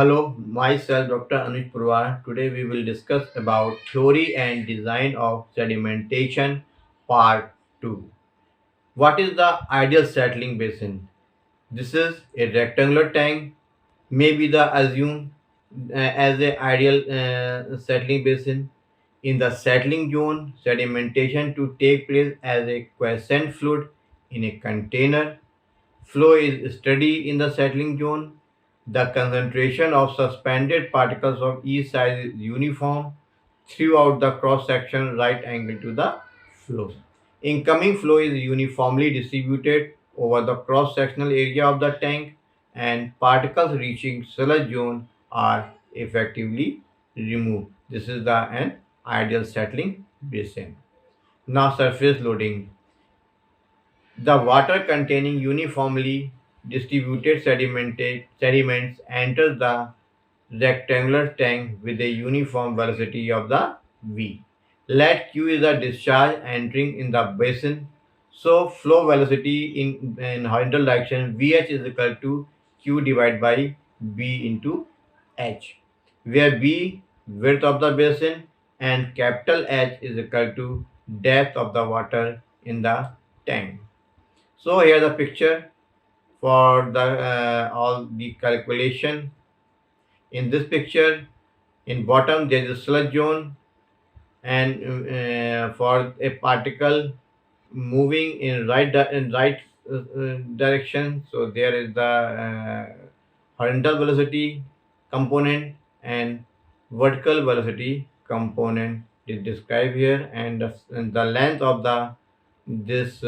Hello, myself Dr. Anuj Purwar. Today we will discuss about theory and design of sedimentation part 2. What is the ideal settling basin? This is a rectangular tank, maybe the assumed as a ideal settling basin. In the settling zone, sedimentation to take place as a quiescent fluid in a container. Flow is steady in the settling zone. The concentration of suspended particles of each size is uniform throughout the cross section right angle to the flow. Incoming flow is uniformly distributed over the cross sectional area of the tank, and particles reaching sludge zone are effectively removed. This is an ideal settling basin. Now surface loading. The water containing uniformly distributed sediments enters the rectangular tank with a uniform velocity of the V. Let Q is the discharge entering in the basin. So flow velocity in horizontal direction Vh is equal to Q divided by B into H, where B width of the basin and capital H is equal to depth of the water in the tank. So here the picture for the all the calculation. In this picture, in bottom there is a sludge zone, and for a particle moving in right direction, so there is the horizontal velocity component and vertical velocity component is described here, and the length of this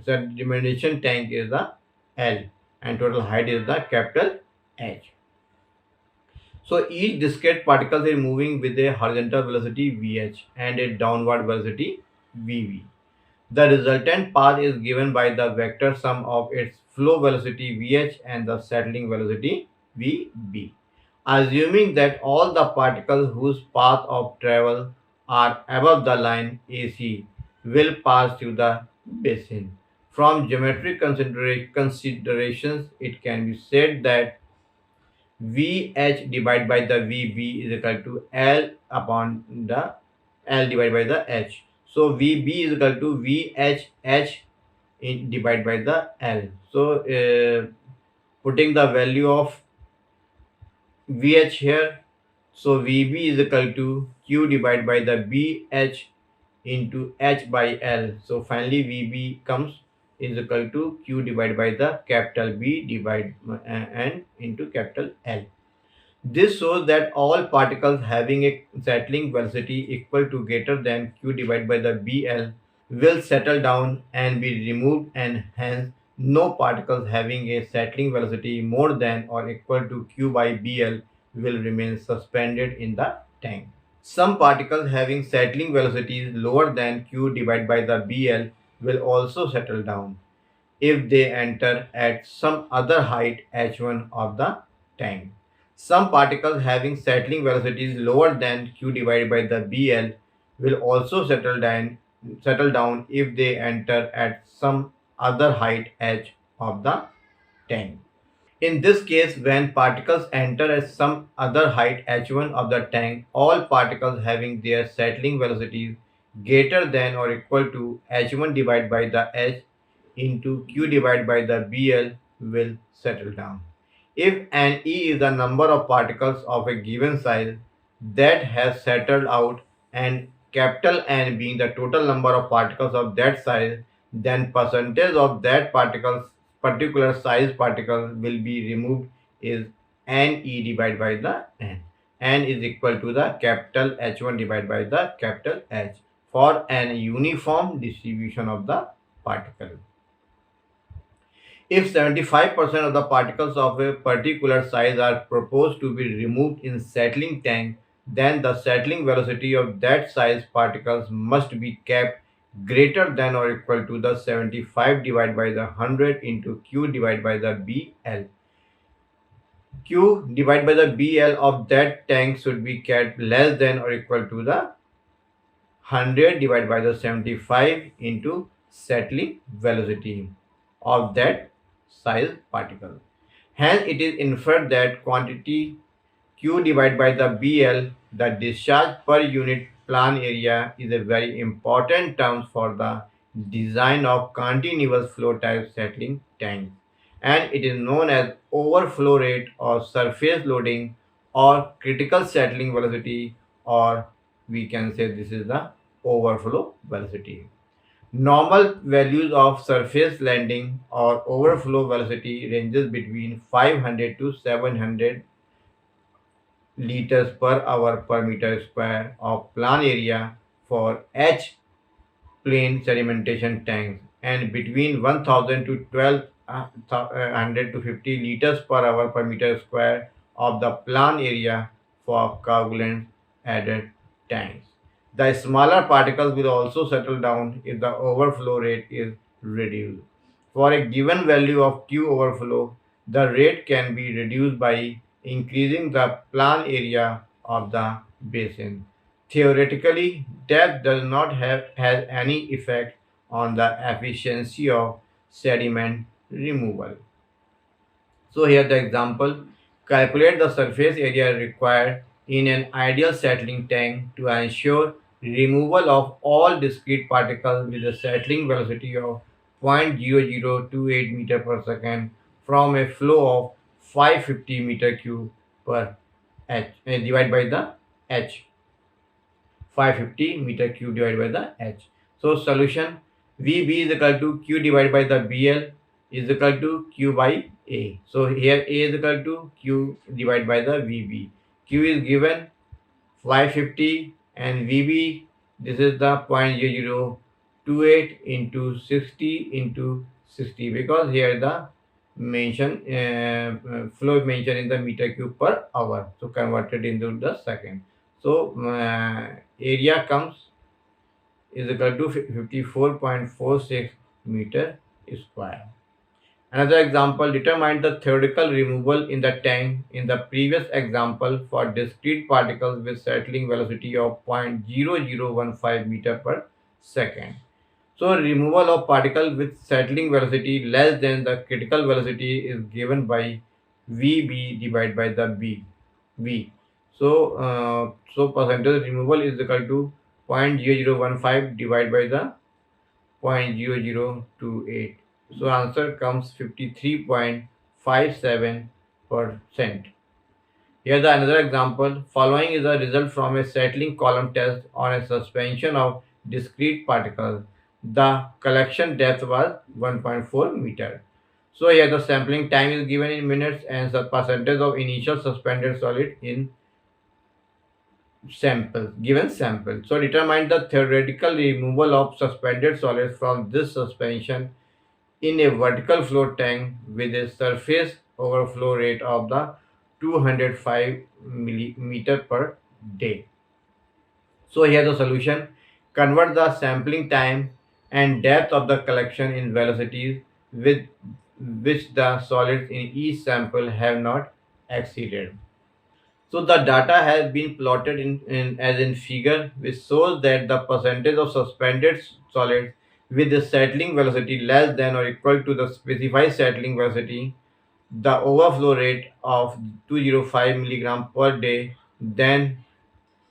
sedimentation tank is the L, and total height is the capital H. So each discrete particle is moving with a horizontal velocity Vh and a downward velocity Vv. The resultant path is given by the vector sum of its flow velocity Vh and the settling velocity Vb. Assuming that all the particles whose path of travel are above the line AC will pass through the basin. From geometric considerations, it can be said that VH divided by the VB is equal to L upon the L divided by the H. So VB is equal to VHH divided by the L. So putting the value of VH here, so VB is equal to Q divided by the BH into H by L. So finally VB comes is equal to Q divided by the capital B divided and into capital L. This shows that all particles having a settling velocity equal to greater than Q divided by the BL will settle down and be removed, and hence no particles having a settling velocity more than or equal to Q by BL will remain suspended in the tank. Some particles having settling velocities lower than Q divided by the BL will also settle down if they enter at some other height h1 of the tank. Some particles having settling velocities lower than Q divided by the BL will also settle down if they enter at some other height h of the tank. In this case, when particles enter at some other height h1 of the tank, all particles having their settling velocities greater than or equal to h1 divided by the h into Q divided by the BL will settle down. If n E is the number of particles of a given size that has settled out, and capital N being the total number of particles of that size, then percentage of that particular size particle will be removed is NE divided by the N. N is equal to the capital H1 divided by the capital H for an uniform distribution of the particle. If 75% of the particles of a particular size are proposed to be removed in settling tank, then the settling velocity of that size particles must be kept greater than or equal to the 75 divided by the 100 into Q divided by the BL. Q divided by the BL of that tank should be kept less than or equal to the 100 divided by the 75 into settling velocity of that size particle. Hence, it is inferred that quantity Q divided by the BL, the discharge per unit plan area, is a very important term for the design of continuous flow type settling tanks, and it is known as overflow rate or surface loading or critical settling velocity, or we can say this is the overflow velocity. Normal values of surface landing or overflow velocity ranges between 500 to 700 liters per hour per meter square of plan area for H plane sedimentation tanks and between 1000 to 1200 to 50 liters per hour per meter square of the plan area for coagulant added tanks. The smaller particles will also settle down if the overflow rate is reduced. For a given value of Q overflow, the rate can be reduced by increasing the plan area of the basin. Theoretically, depth does not has any effect on the efficiency of sediment removal. So here the example: calculate the surface area required in an ideal settling tank to ensure removal of all discrete particles with a settling velocity of 0.0028 meter per second from a flow of 550 meter cube per h divided by the h. 550 meter cube divided by the h. So solution: VB is equal to Q divided by the BL is equal to Q by A. So here A is equal to Q divided by the VB. Q is given 550 and VB, this is the 0.0028 into 60 into 60, because here the mention flow mentioned in the meter cube per hour, so converted into the second. So area comes is equal to 54.46 meter square. Another example: determine the theoretical removal in the tank in the previous example for discrete particles with settling velocity of 0.0015 meter per second. So removal of particle with settling velocity less than the critical velocity is given by VB divided by the V. So percentage removal is equal to 0.0015 divided by the 0.0028. So answer comes 53.57%. Here the another example. Following is a result from a settling column test on a suspension of discrete particles. The collection depth was 1.4 meter. So here the sampling time is given in minutes and the percentage of initial suspended solid in sample. So determine the theoretical removal of suspended solids from this suspension in a vertical flow tank with a surface overflow rate of the 205 millimeter per day. So here the solution: convert the sampling time and depth of the collection in velocities with which the solids in each sample have not exceeded. So the data has been plotted as in figure, which shows that the percentage of suspended solids with the settling velocity less than or equal to the specified settling velocity, the overflow rate of 205 milligram per day, then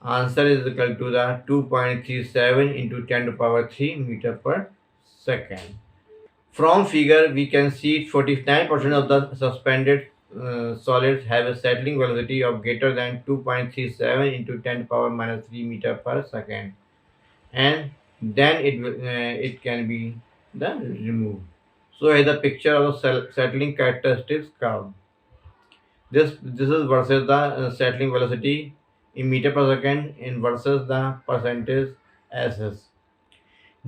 answer is equal to the 2.37 into 10 to power 3 meter per second. From figure, we can see 49% of the suspended solids have a settling velocity of greater than 2.37 into 10 to power minus 3 meter per second, and then it can be the removed. So here's the picture of the settling characteristics curve. This is versus the settling velocity in meter per second in versus the percentage SS.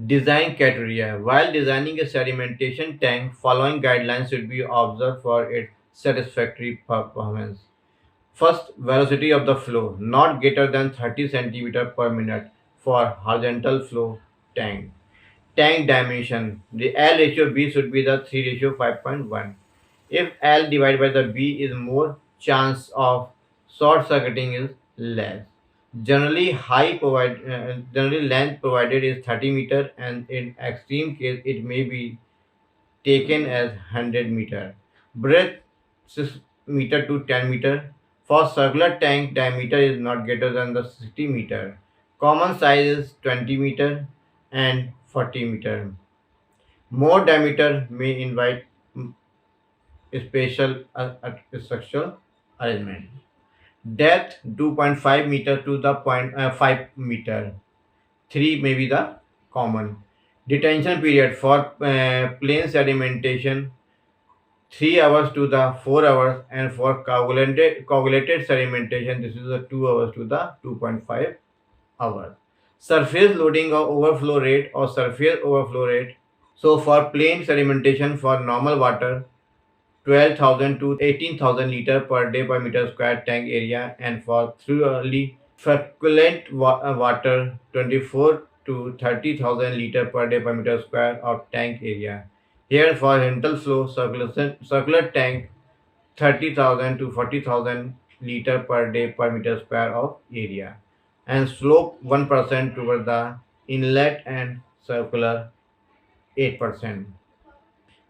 Design criteria: while designing a sedimentation tank, following guidelines should be observed for its satisfactory performance. First, velocity of the flow, not greater than 30 centimeter per minute for horizontal flow tank. Tank dimension: the L ratio B should be the 3 ratio 5.1. If L divided by the B is more, chance of short circuiting is less. Generally length provided is 30 meter, and in extreme case it may be taken as 100 meter. Breadth 6 meter to 10 meter. For circular tank, diameter is not greater than the 60 meter. Common size is 20 meter and 40 meter. More diameter may invite spatial structural arrangement. Depth 2.5 meter to the 5 meter. 3 may be the common. Detention period for plain sedimentation 3 hours to the 4 hours, and for coagulated sedimentation this is the 2 hours to the 2.5 hours. Surface loading or overflow rate or surface overflow rate. So for plain sedimentation for normal water 12,000 to 18,000 liter per day per meter square tank area, and for thoroughly feculent water 24 to 30,000 liter per day per meter square of tank area. Here for rental flow circular tank 30,000 to 40,000 liter per day per meter square of area, and slope 1% toward the inlet and circular 8%.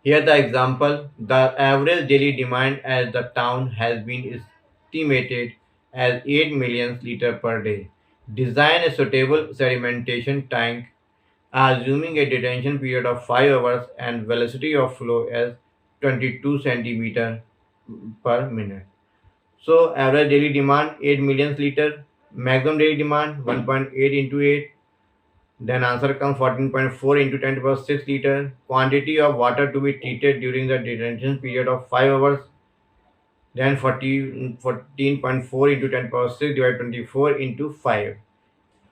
Here the example, the average daily demand as the town has been estimated as 8 million liters per day. Design a suitable sedimentation tank assuming a detention period of 5 hours and velocity of flow as 22 centimeter per minute. So average daily demand 8 million liter, maximum daily demand 1.8 into 8. Then answer comes 14.4 into 10 to the power 6 liter. Quantity of water to be treated during the detention period of 5 hours. Then 14.4 into 10 to the power 6 divided 24 into 5.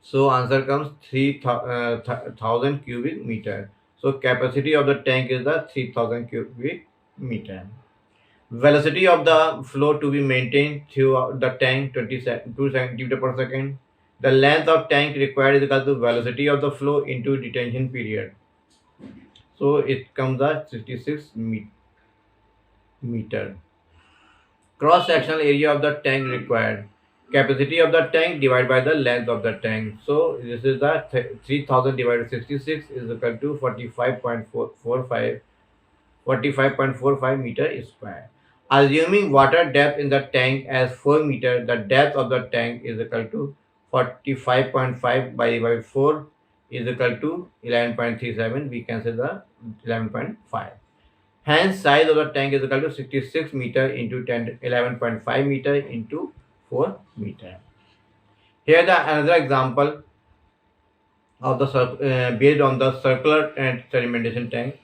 So answer comes 3000 cubic meter. So capacity of the tank is the 3000 cubic meter. Velocity of the flow to be maintained throughout the tank 22 centimeter per second. The length of tank required is equal to velocity of the flow into detention period. So it comes at 66 meter. Cross sectional area of the tank required. Capacity of the tank divided by the length of the tank. So this is the 3000 divided 66 is equal to 45.45 meter square. Assuming water depth in the tank as 4 meter, the depth of the tank is equal to 45.5 by 4 is equal to 11.37. We can say the 11.5. Hence, size of the tank is equal to 66 meter into 11.5 meter into 4 meter. Here the another example of the based on the circular and sedimentation tank.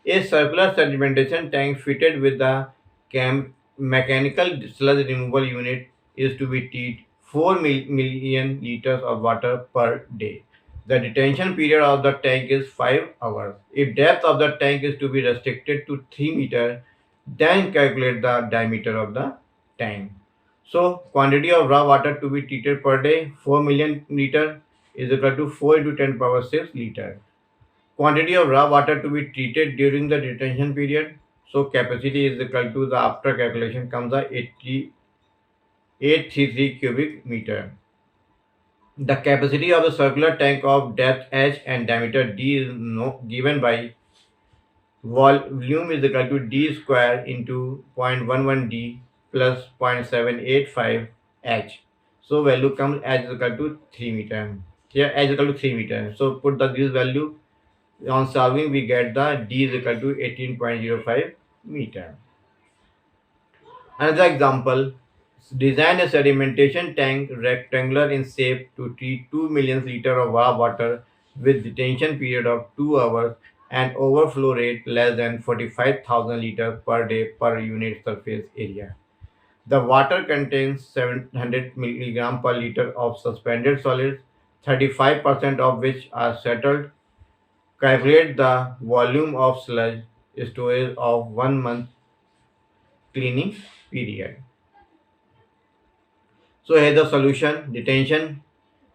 A circular sedimentation tank fitted with the mechanical sludge removal unit is to be treated 4 million liters of water per day. The detention period of the tank is 5 hours. If depth of the tank is to be restricted to 3 meters, then calculate the diameter of the tank. So quantity of raw water to be treated per day 4 million liter is equal to 4 into 10 power 6 liter. Quantity of raw water to be treated during the detention period. So capacity is equal to the after calculation comes the 833 cubic meter. The capacity of the circular tank of depth h and diameter d is given by volume is equal to d square into 0.11 d plus 0.785 h. So value comes h is equal to 3 meter. Here h is equal to 3 meter. So put this value on solving, we get the d is equal to 18.05 meter. Another example, design a sedimentation tank rectangular in shape to treat 2 million liters of raw water with detention period of 2 hours and overflow rate less than 45,000 liters per day per unit surface area. The water contains 700 milligram per liter of suspended solids, 35% of which are settled. Calculate the volume of sludge storage of 1 month cleaning period. So here the solution, detention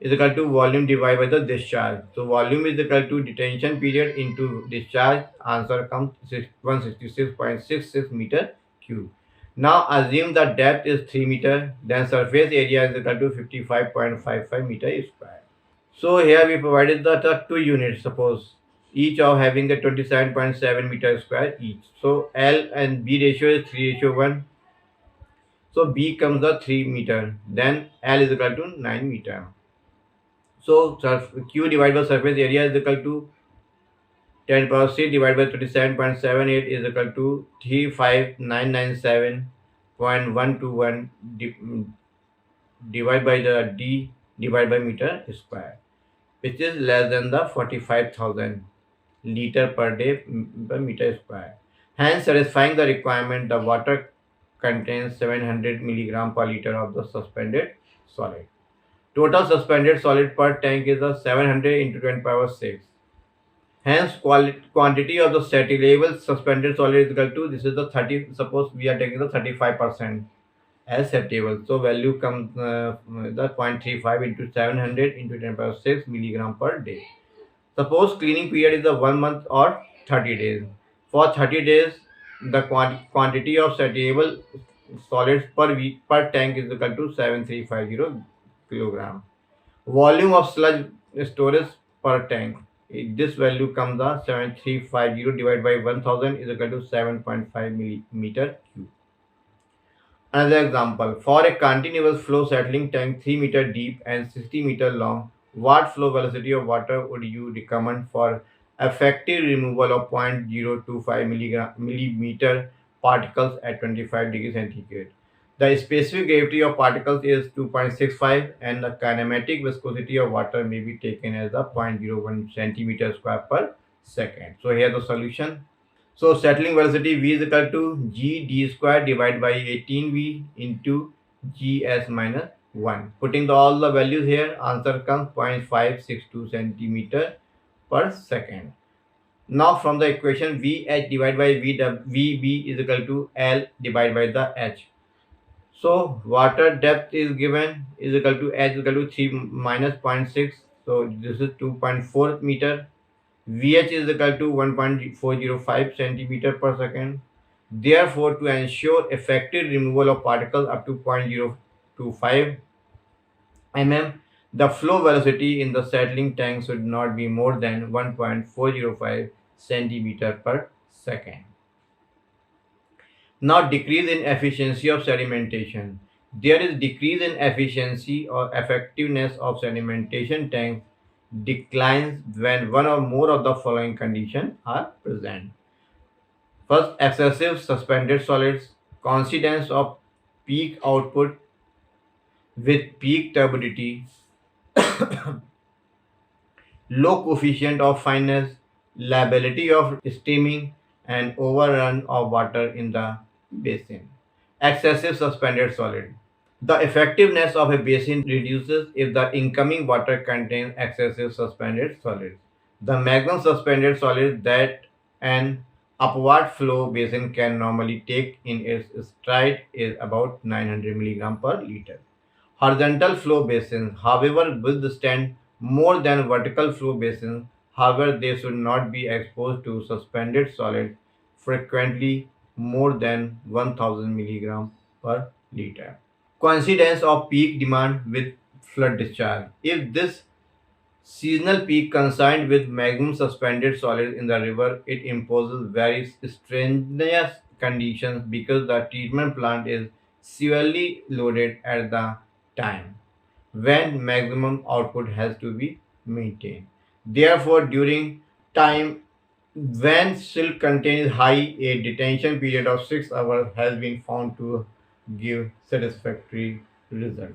is equal to volume divided by the discharge. So volume is equal to detention period into discharge. Answer comes 166.66 meter cube. Now assume the depth is 3 meter, then surface area is equal to 55.55 meter square. So here we provided the two units, suppose each of having a 27.7 meter square each. So L and B ratio is 3:1. So B comes the 3 meter. Then L is equal to 9 meter. So Q divided by surface area is equal to 10 power 6 divided by 37.78 is equal to 35997.121 divided by the D divided by meter square, which is less than the 45,000 liter per day per meter square. Hence, satisfying the requirement, the water contains 700 milligram per liter of the suspended solid. Total suspended solid per tank is the 700 into 10 power 6. Hence, quantity of the settlable suspended solid is equal to, this is the 30, suppose we are taking the 35% as settable. So value comes the 0.35 into 700 into 10 power 6 milligram per day. Suppose cleaning period is the 1 month or 30 days. For 30 days, the quantity of settable solids per week per tank is equal to 7350 kilogram. Volume of sludge storage per tank. This value comes the 7350 divided by 1000 is equal to 7.5 millimeter cube. Another example, for a continuous flow settling tank 3 meter deep and 60-meter long, what flow velocity of water would you recommend for effective removal of 0.025 millimeter particles at 25 degrees centigrade? The specific gravity of particles is 2.65 and the kinematic viscosity of water may be taken as the 0.01 centimeter square per second. So here the solution. So settling velocity V is equal to G d square divided by 18V into Gs minus 1. Putting all the values here, answer comes 0.562 centimeter per second. Now from the equation Vh divided by Vb is equal to L divided by the H. So water depth is given is equal to H is equal to 3 minus zero point 0.6. So this is 2.4 meter. VH is equal to 1.405 centimeter per second. Therefore, to ensure effective removal of particles up to 0.025 mm, the flow velocity in the settling tank should not be more than 1.405 centimeter per second. Now, decrease in efficiency of sedimentation. There is decrease in efficiency or effectiveness of sedimentation tanks declines when one or more of the following conditions are present. First, excessive suspended solids, coincidence of peak output with peak turbidity, low coefficient of fineness, liability of steaming, and overrun of water in the basin. Excessive suspended solid. The effectiveness of a basin reduces if the incoming water contains excessive suspended solids. The maximum suspended solid that an upward flow basin can normally take in its stride is about 900 mg per liter. Horizontal flow basins, however, withstand more than vertical flow basins. However, they should not be exposed to suspended solid frequently more than 1000 mg per liter. Coincidence of peak demand with flood discharge. If this seasonal peak coincides with maximum suspended solids in the river, it imposes very strenuous conditions because the treatment plant is severely loaded at the time when maximum output has to be maintained. Therefore, during time when silt content is high, a detention period of 6 hours has been found to give satisfactory result.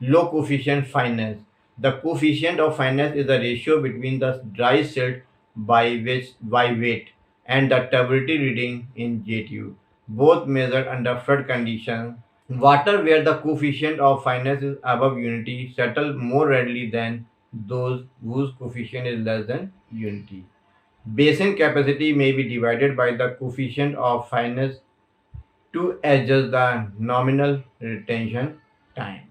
Low coefficient fineness. The coefficient of fineness is the ratio between the dry silt by weight and the turbidity reading in JTU, both measured under flood conditions. Water where the coefficient of fineness is above unity settle more readily than those whose coefficient is less than unity. Basin capacity may be divided by the coefficient of fineness to adjust the nominal retention time.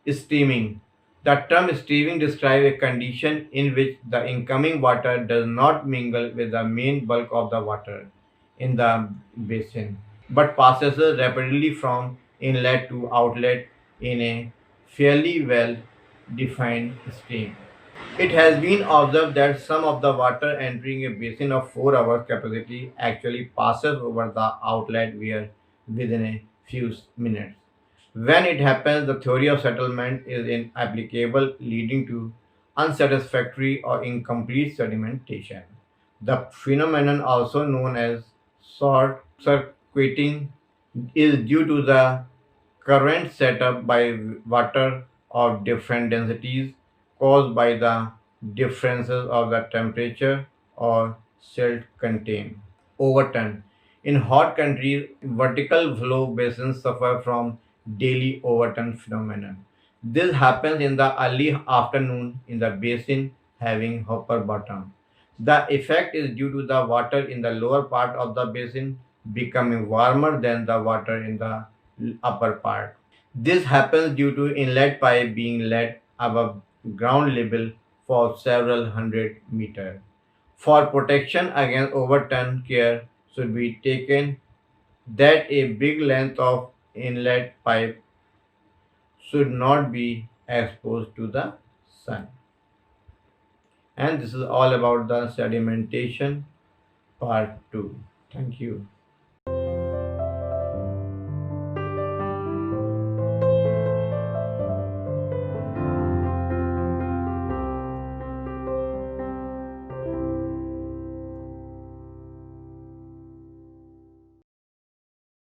Steaming. The term steaming describes a condition in which the incoming water does not mingle with the main bulk of the water in the basin, but passes rapidly from inlet to outlet in a fairly well defined stream. It has been observed that some of the water entering a basin of 4 hours capacity actually passes over the outlet where within a few minutes. When it happens, the theory of settlement is inapplicable, leading to unsatisfactory or incomplete sedimentation. The phenomenon, also known as short circuiting, is due to the current set up by water of different densities caused by the differences of the temperature or silt contained. Overturn. In hot countries, vertical flow basins suffer from daily overturn phenomenon. This happens in the early afternoon in the basin having upper bottom. The effect is due to the water in the lower part of the basin becoming warmer than the water in the upper part. This happens due to inlet pipe being let above ground level for several hundred meters. For protection against overturn, care should be taken that a big length of inlet pipe should not be exposed to the sun. And this is all about the sedimentation part 2. Thank you.